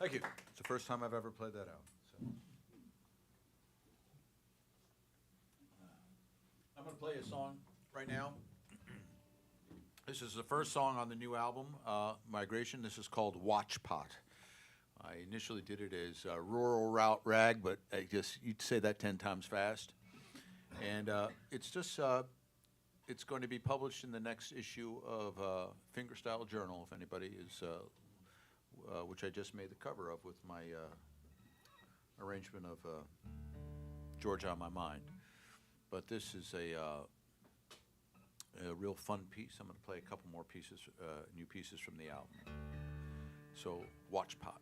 Thank you. It's the first time I've ever played that out. So. I'm going to play a song right now. This is the first song on the new album, Migration. This is called Watch Pot. I initially did it as rural route rag, but I guess you'd say that 10 times fast. And it's just, it's going to be published in the next issue of Fingerstyle Journal, if anybody is, which I just made the cover of with my arrangement of Georgia on My Mind. But this is a real fun piece. I'm going to play a couple more pieces, new pieces from the album. So, Watch Pot.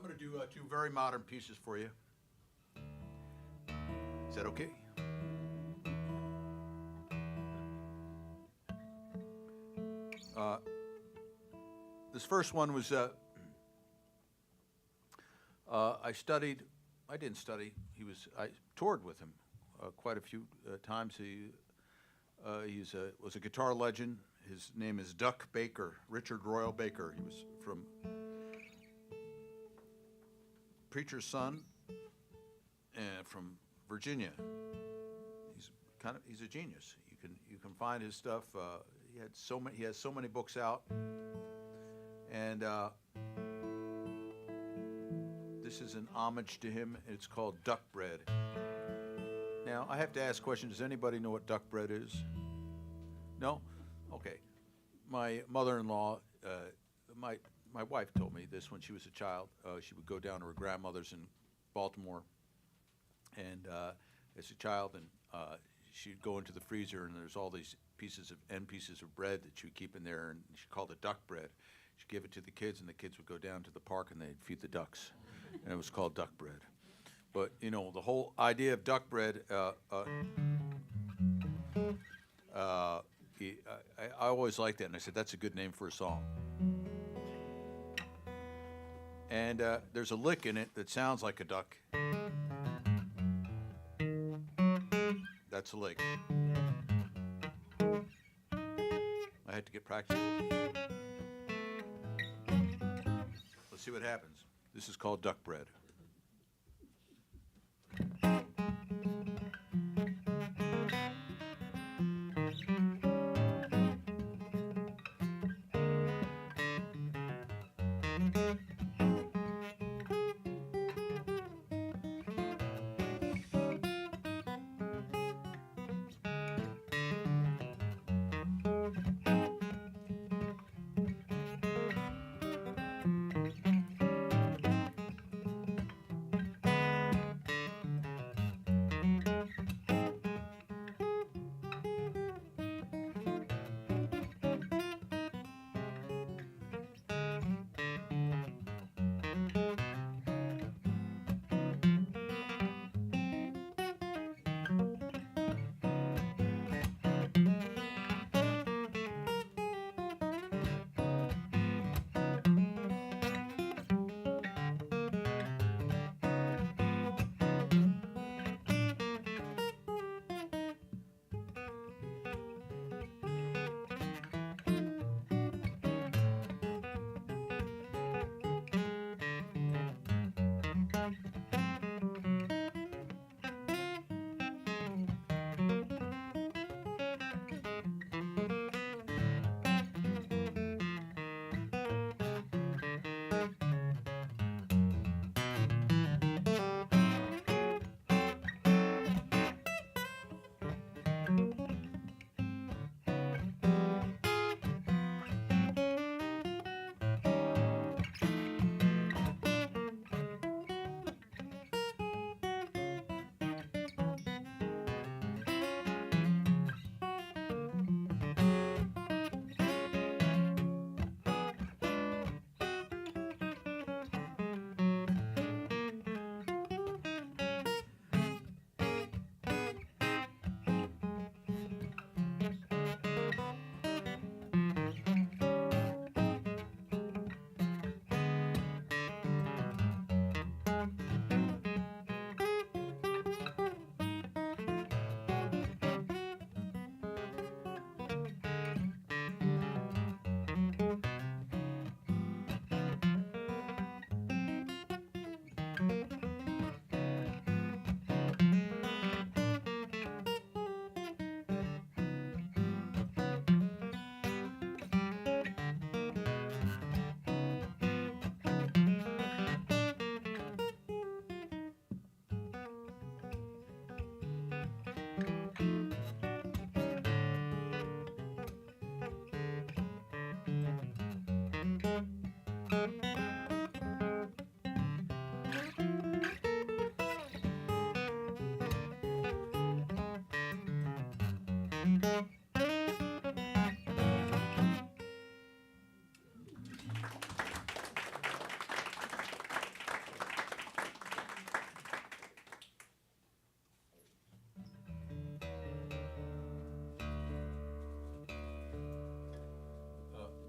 going to do two very modern pieces for you. Is that okay? This first one was, I didn't study, I toured with him quite a few times. He was a guitar legend. His name is Duck Baker, Richard Royal Baker. He was from preacher's son and from Virginia. He's a genius. You can find his stuff. He has so many books out, and this is an homage to him. It's called Duck Bread. Now I have to ask a question. Does anybody know what duck bread is? No? Okay. My mother-in-law, my wife told me this when she was a child. She would go down to her grandmother's in Baltimore, and as a child, and she'd go into the freezer, and there's all these pieces of bread that she would keep in there, and she called it duck bread. She'd give it to the kids, and the kids would go down to the park, and they'd feed the ducks, and it was called duck bread. But you know, the whole idea of duck bread. I always liked that, and I said that's a good name for a song. And there's a lick in it that sounds like a duck. That's a lick. I had to get practice. Let's see what happens. This is called duck bread.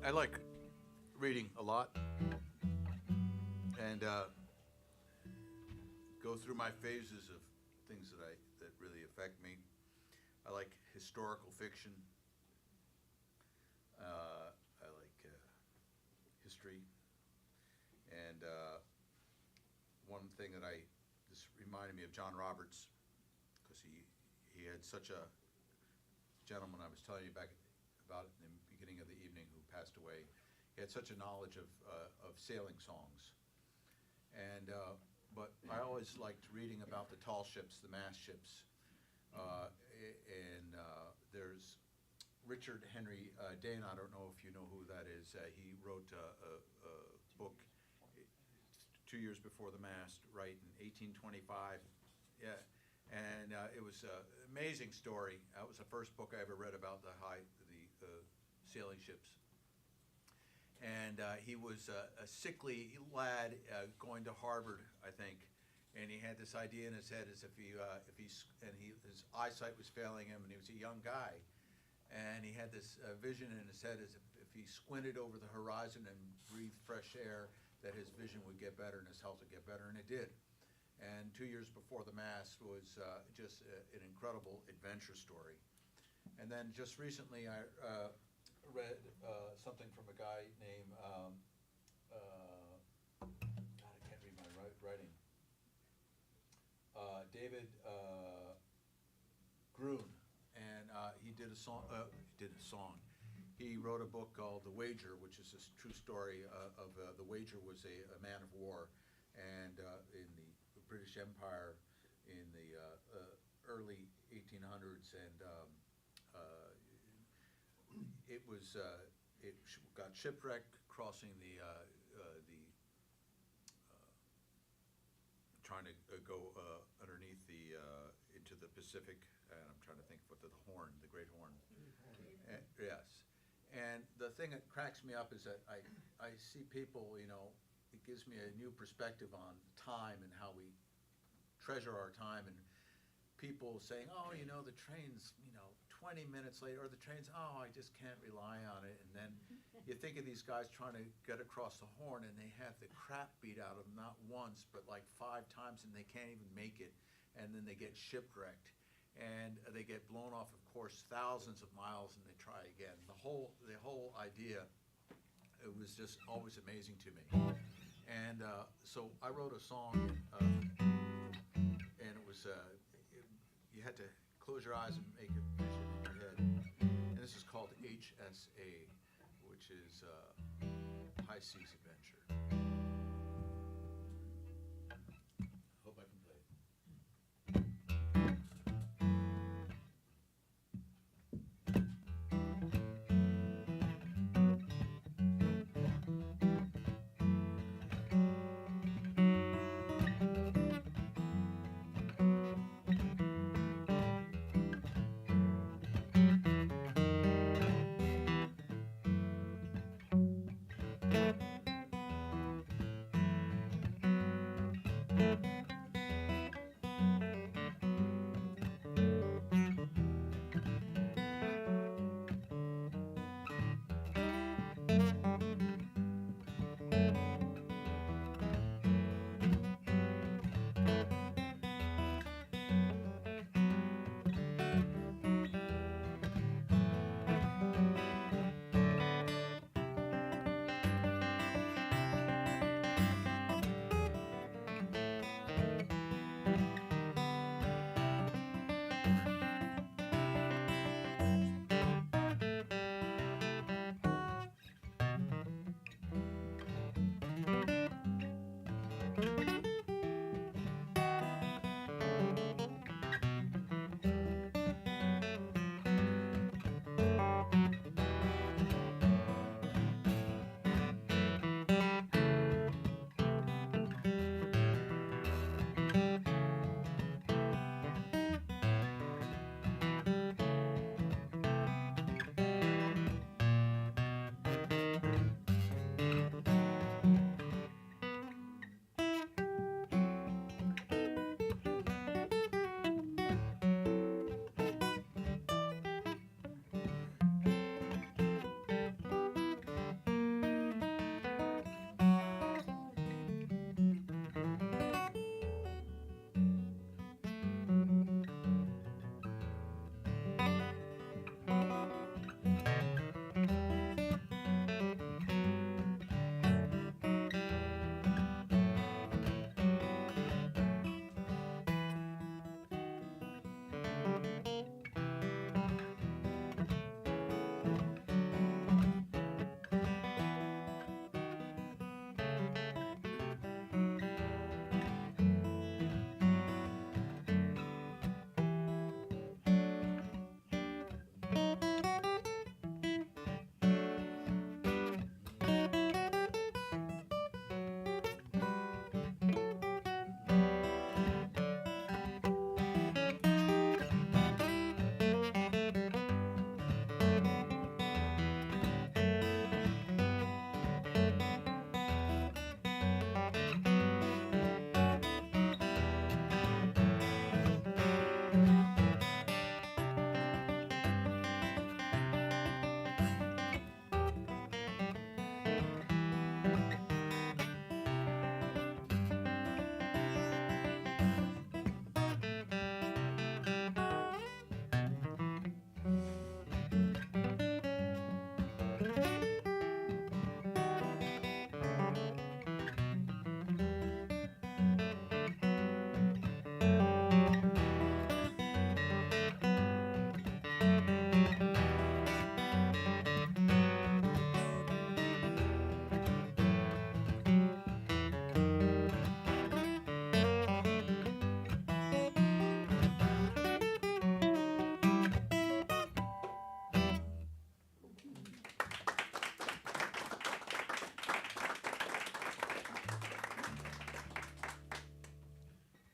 I like reading a lot, and go through my phases of things that really affect me. I like historical fiction. I like history, and one thing that this reminded me of John Roberts, because he had such a gentleman I was telling you about in the beginning of the evening who passed away. He had such a knowledge of sailing songs, and but I always liked reading about the tall ships, the mast ships, and there's Richard Henry Dane. I don't know if you know who that is. He wrote a book 2 years before the mast, right in 1825. Yeah. And it was an amazing story. That was the first book I ever read about the sailing ships. And he was a sickly lad going to Harvard, I think, and he had this idea in his head as if his eyesight was failing him, and he was a young guy, and he had this vision in his head as if he squinted over the horizon and breathed fresh air, that his vision would get better and his health would get better, and it did. And 2 years before the mast was just an incredible adventure story. And then just recently I read something from a guy named, God, I can't read my writing, David Grun, and he did a song. He wrote a book called The Wager, which is a true story of the Wager was a man of war, and in the British Empire in the early 1800s, and it got shipwrecked crossing trying to go underneath into the Pacific, and I'm trying to think what the Horn, the Great Horn. Yes. And the thing that cracks me up is that I see people, it gives me a new perspective on time and how we treasure our time, and people saying, oh, the train's, 20 minutes late, or the train's, oh, I just can't rely on it. And then you think of these guys trying to get across the Horn, and they have the crap beat out of them, not once, but like 5 times, and they can't even make it. And then they get shipwrecked, and they get blown off of course thousands of miles, and they try again. The whole idea, it was just always amazing to me. And so I wrote a song, and it was you had to close your eyes and make a vision in your head. And this is called HSA, which is High Seas Adventure. Hope I can play it.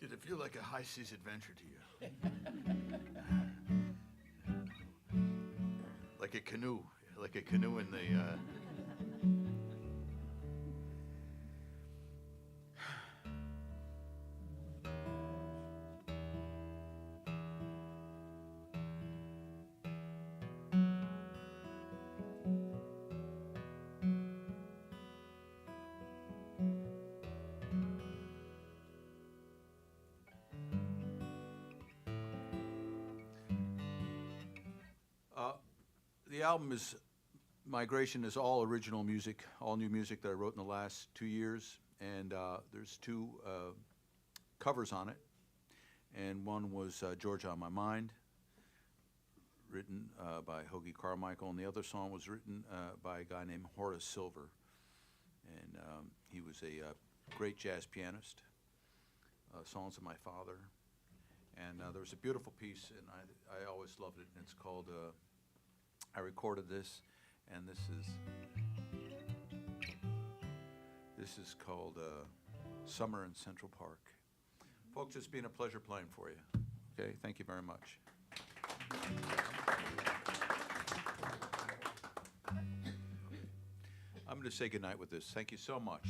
Did it feel like a high seas adventure to you? Like a canoe in the. The album is Migration is all original music, all new music that I wrote in the last 2 years, and there's 2 covers on it, and one was Georgia on My Mind, written by Hoagie Carmichael, and the other song was written by a guy named Horace Silver, and he was a great jazz pianist, songs of my father, and there was a beautiful piece, and I always loved it, and it's called I recorded this, and this is called Summer in Central Park. Folks, it's been a pleasure playing for you. Okay, thank you very much. I'm going to say goodnight with this. Thank you so much.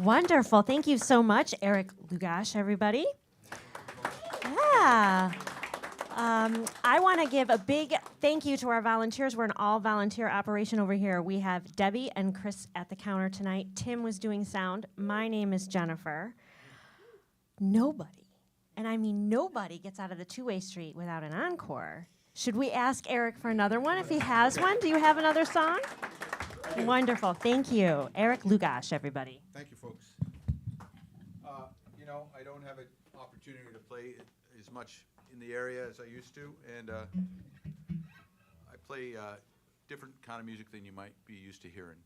Wonderful. Thank you so much, Eric Lugosch, everybody. Yeah. I want to give a big thank you to our volunteers. We're an all-volunteer operation over here. We have Debbie and Chris at the counter tonight. Tim was doing sound. My name is Jennifer. Nobody, and I mean nobody, gets out of the two-way street without an encore. Should we ask Eric for another one if he has one? Do you have another song? Wonderful. Thank you. Eric Lugosch, everybody. Thank you, folks. You know, I don't have an opportunity to play as much in the area as I used to, and I play different kind of music than you might be used to hearing.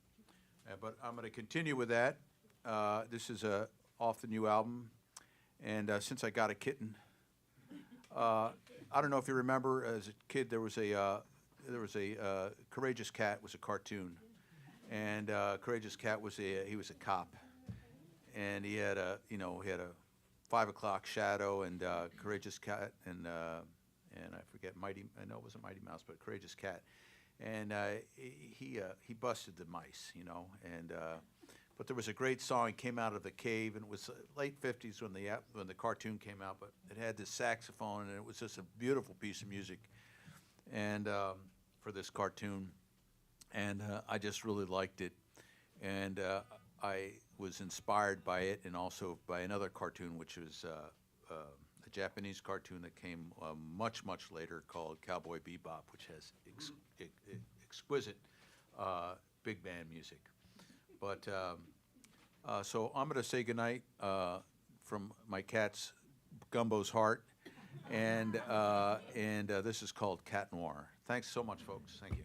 But I'm going to continue with that. This is off the new album, and Since I Got a Kitten. I don't know if you remember, as a kid, there was a Courageous Cat was a cartoon, and Courageous Cat was he was a cop, and he had a 5 o'clock shadow, and Courageous Cat, and I forget I know it wasn't Mighty Mouse, but Courageous Cat, and he busted the mice, and but there was a great song. It came out of the cave, and it was late '50s when the cartoon came out. But it had this saxophone, and it was just a beautiful piece of music, and for this cartoon, and I just really liked it, and I was inspired by it, and also by another cartoon, which was a Japanese cartoon that came much later, called Cowboy Bebop, which has exquisite big band music. But so I'm going to say goodnight from my cat's Gumbo's heart, and this is called Cat Noir. Thanks so much, folks. Thank you.